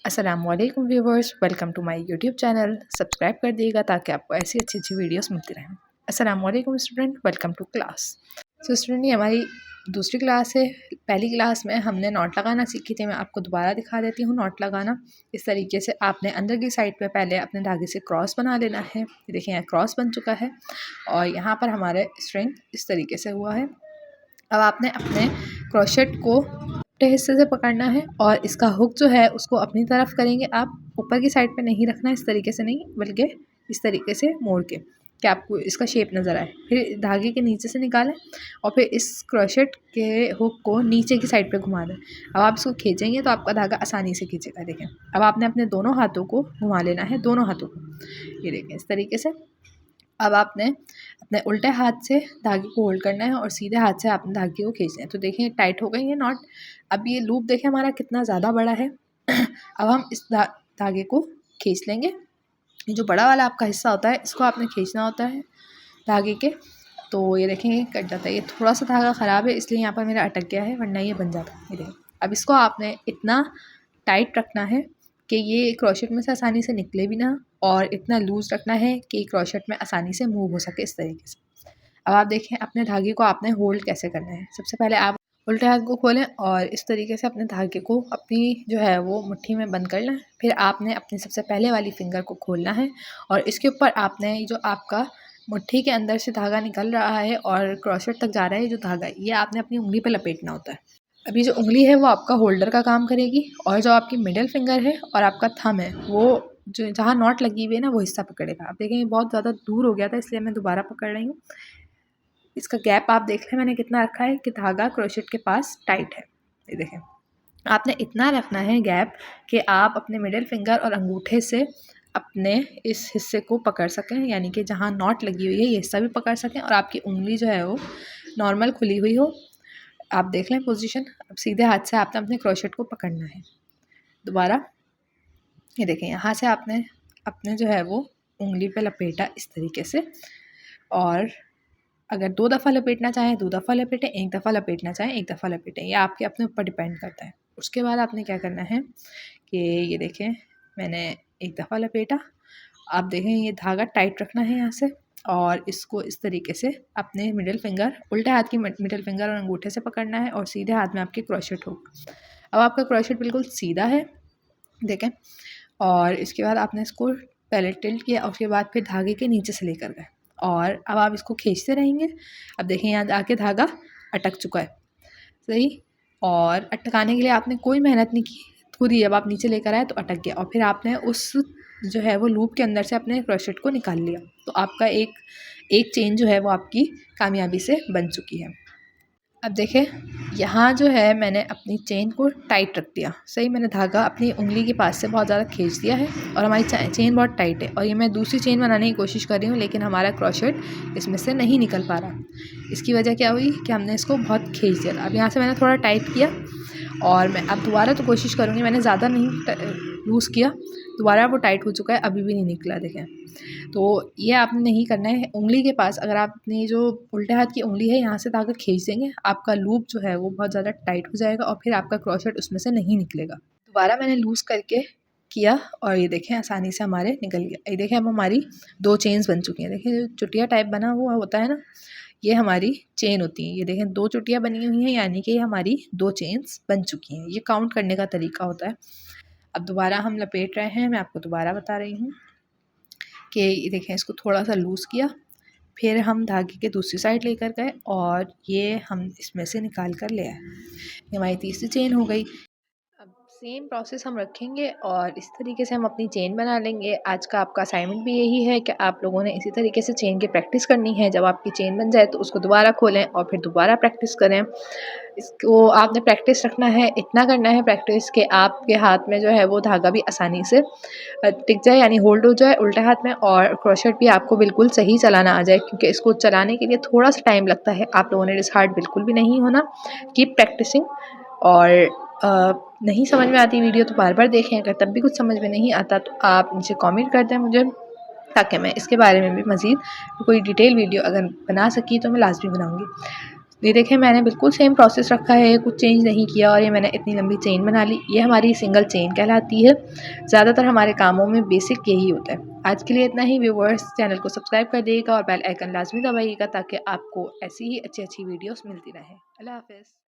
अस्सलामुअलैकुम viewers, welcome to my YouTube channel. Subscribe कर दिएगा ताकि आपको ऐसी अच्छी अच्छी वीडियोस मिलती रहें। अस्सलामुअलैकुम student, welcome to class. Student, ये हमारी दूसरी क्लास है। पहली क्लास में हमने नॉट लगाना सीखी थी। मैं आपको दोबारा दिखा देती हूँ नॉट लगाना। इस तरीके से आपने अंदर की साइड पे पहले अपने धागे से क्रॉस बना लेना है। देखिए यहाँ क्रॉस बन चुका है और यहाँ पर हमारे स्ट्रिंग इस तरीके से हुआ है। अब आपने अपने क्रोशेट को हिस्से से पकड़ना है और इसका हुक जो है उसको अपनी तरफ करेंगे। आप ऊपर की साइड पे नहीं रखना, इस तरीके से नहीं, बल्कि इस तरीके से मोड़ के कि आपको इसका शेप नज़र आए। फिर धागे के नीचे से निकालें और फिर इस क्रोशेट के हुक को नीचे की साइड पे घुमा दें। अब आप इसको खींचेंगे तो आपका धागा आसानी से खींचेगा। देखें, अब आपने अपने दोनों हाथों को घुमा लेना है, दोनों हाथों को। ये देखें इस तरीके से। अब आपने अपने उल्टे हाथ से धागे को होल्ड करना है और सीधे हाथ से आपने धागे को खींचना है। तो देखें टाइट हो गई है नॉट। अब ये लूप देखें हमारा कितना ज़्यादा बड़ा है। अब हम इस धागे को खींच लेंगे। ये जो बड़ा वाला आपका हिस्सा होता है इसको आपने खींचना होता है धागे के। तो ये देखें कट जाता है। ये थोड़ा सा धागा ख़राब है इसलिए यहाँ पर मेरा अटक गया है, वरना ये बन जाता है। ये देखें, अब इसको आपने इतना टाइट रखना है कि ये क्रोशेट में से आसानी से निकले भी ना, और इतना लूज़ रखना है कि क्रोशेट में आसानी से मूव हो सके, इस तरीके से। अब आप देखें अपने धागे को आपने होल्ड कैसे करना है। सबसे पहले आप उल्टे हाथ को खोलें और इस तरीके से अपने धागे को अपनी जो है वो मुट्ठी में बंद कर लें। फिर आपने अपनी सबसे पहले वाली फिंगर को खोलना है और इसके ऊपर आपने जो आपका मुट्ठी के अंदर से धागा निकल रहा है और क्रोशेट तक जा रहा है जो धागा, ये आपने अपनी उंगली पर लपेटना होता है। अभी जो उंगली है वो आपका होल्डर का काम करेगी और जो आपकी मिडिल फिंगर है और आपका थंब है वो जो जहाँ नॉट लगी हुई है ना वो हिस्सा पकड़ेगा। आप देखें ये बहुत ज़्यादा दूर हो गया था इसलिए मैं दोबारा पकड़ रही हूँ। इसका गैप आप देख लें मैंने कितना रखा है कि धागा क्रोशेट के पास टाइट है। ये देखें, आपने इतना रखना है गैप कि आप अपने मिडिल फिंगर और अंगूठे से अपने इस हिस्से को पकड़ सकें, यानी कि जहाँ नॉट लगी हुई है ये हिस्सा भी पकड़ सकें और आपकी उंगली जो है वो नॉर्मल खुली हुई हो। आप देख लें पोजीशन। अब सीधे हाथ से आपने अपने क्रोशेट को पकड़ना है दोबारा। ये देखें यहाँ से आपने अपने जो है वो उंगली पे लपेटा इस तरीके से, और अगर 2 दफ़ा लपेटना चाहें 2 दफ़ा लपेटें, 1 दफ़ा लपेटना चाहें 1 दफ़ा लपेटें, ये आपके अपने ऊपर डिपेंड करता है। उसके बाद आपने क्या करना है कि ये देखें मैंने 1 दफ़ा लपेटा। आप देखें ये धागा टाइट रखना है यहाँ से और इसको इस तरीके से अपने मिडिल फिंगर, उल्टे हाथ की मिडिल फिंगर और अंगूठे से पकड़ना है और सीधे हाथ में आपके क्रोशेट हो। अब आपका क्रोशेट बिल्कुल सीधा है देखें, और इसके बाद आपने इसको पहले टिल्ट किया और उसके बाद फिर धागे के नीचे से लेकर गए और अब आप इसको खींचते रहेंगे। अब देखें यहाँ आके धागा अटक चुका है, सही। और अटकाने के लिए आपने कोई मेहनत नहीं की, खुद ही जब आप नीचे लेकर आए तो अटक गया और फिर आपने उस जो है वो लूप के अंदर से अपने क्रोशेट को निकाल लिया। तो आपका एक चेन जो है वो आपकी कामयाबी से बन चुकी है। अब देखें यहाँ जो है मैंने अपनी चेन को टाइट रख दिया, सही। मैंने धागा अपनी उंगली के पास से बहुत ज़्यादा खींच दिया है और हमारी चेन बहुत टाइट है और ये मैं दूसरी चेन बनाने की कोशिश कर रही हूँ लेकिन हमारा क्रोशेट इसमें से नहीं निकल पा रहा। इसकी वजह क्या हुई कि हमने इसको बहुत खींच दिया। अब यहाँ से मैंने थोड़ा टाइट किया और मैं अब दोबारा तो कोशिश करूँगी, मैंने ज़्यादा नहीं लूज़ किया, दोबारा वो टाइट हो चुका है, अभी भी नहीं निकला। देखें, तो ये आपने नहीं करना है। उंगली के पास अगर आप अपनी जो उल्टे हाथ की उंगली है यहाँ से धागा खींच देंगे, आपका लूप जो है वो बहुत ज़्यादा टाइट हो जाएगा और फिर आपका क्रोशेट उसमें से नहीं निकलेगा। दोबारा मैंने लूज़ करके किया और ये देखें आसानी से हमारे निकल गया। ये देखें अब हमारी 2 चेन्स बन चुकी हैं। देखें जो चुटिया टाइप बना हुआ होता है ना, ये हमारी चेन होती है। ये देखें 2 चुटियाँ बनी हुई हैं, यानी कि ये हमारी 2 चेन्स बन चुकी हैं। ये काउंट करने का तरीका होता है। अब दोबारा हम लपेट रहे हैं, मैं आपको दोबारा बता रही हूँ कि देखें इसको थोड़ा सा लूज़ किया, फिर हम धागे के दूसरी साइड लेकर गए और ये हम इसमें से निकाल कर ले आए। ये हमारी तीसरी चेन हो गई। अब सेम प्रोसेस हम रखेंगे और इस तरीके से हम अपनी चेन बना लेंगे। आज का आपका असाइनमेंट भी यही है कि आप लोगों ने इसी तरीके से चेन की प्रैक्टिस करनी है। जब आपकी चेन बन जाए तो उसको दोबारा खोलें और फिर दोबारा प्रैक्टिस करें। इसको आपने प्रैक्टिस रखना है, इतना करना है प्रैक्टिस कि आपके हाथ में जो है वो धागा भी आसानी से टिक जाए, यानी होल्ड हो जाए उल्टे हाथ में, और क्रोशेट भी आपको बिल्कुल सही चलाना आ जाए, क्योंकि इसको चलाने के लिए थोड़ा सा टाइम लगता है। आप लोगों ने डिसहार्ट बिल्कुल भी नहीं होना, कीप प्रैक्टिसिंग। और नहीं समझ में आती वीडियो तो बार बार देखें। अगर तब भी कुछ समझ में नहीं आता तो आप नीचे कमेंट कर दें मुझे, ताकि मैं इसके बारे में भी मज़ीद कोई डिटेल वीडियो अगर बना सकी तो मैं लाजमी बनाऊँगी। ये देखें मैंने बिल्कुल सेम प्रोसेस रखा है, कुछ चेंज नहीं किया और ये मैंने इतनी लंबी चेन बना ली। ये हमारी सिंगल चेन कहलाती है। ज़्यादातर हमारे कामों में बेसिक यही होता है। आज के लिए इतना ही। व्यूअर्स, चैनल को सब्सक्राइब कर दीजिएगा और बेल आइकन लाजमी दबाइएगा ताकि आपको ऐसी ही अच्छी अच्छी वीडियोस मिलती रहें। अल्लाह हाफ़िज़।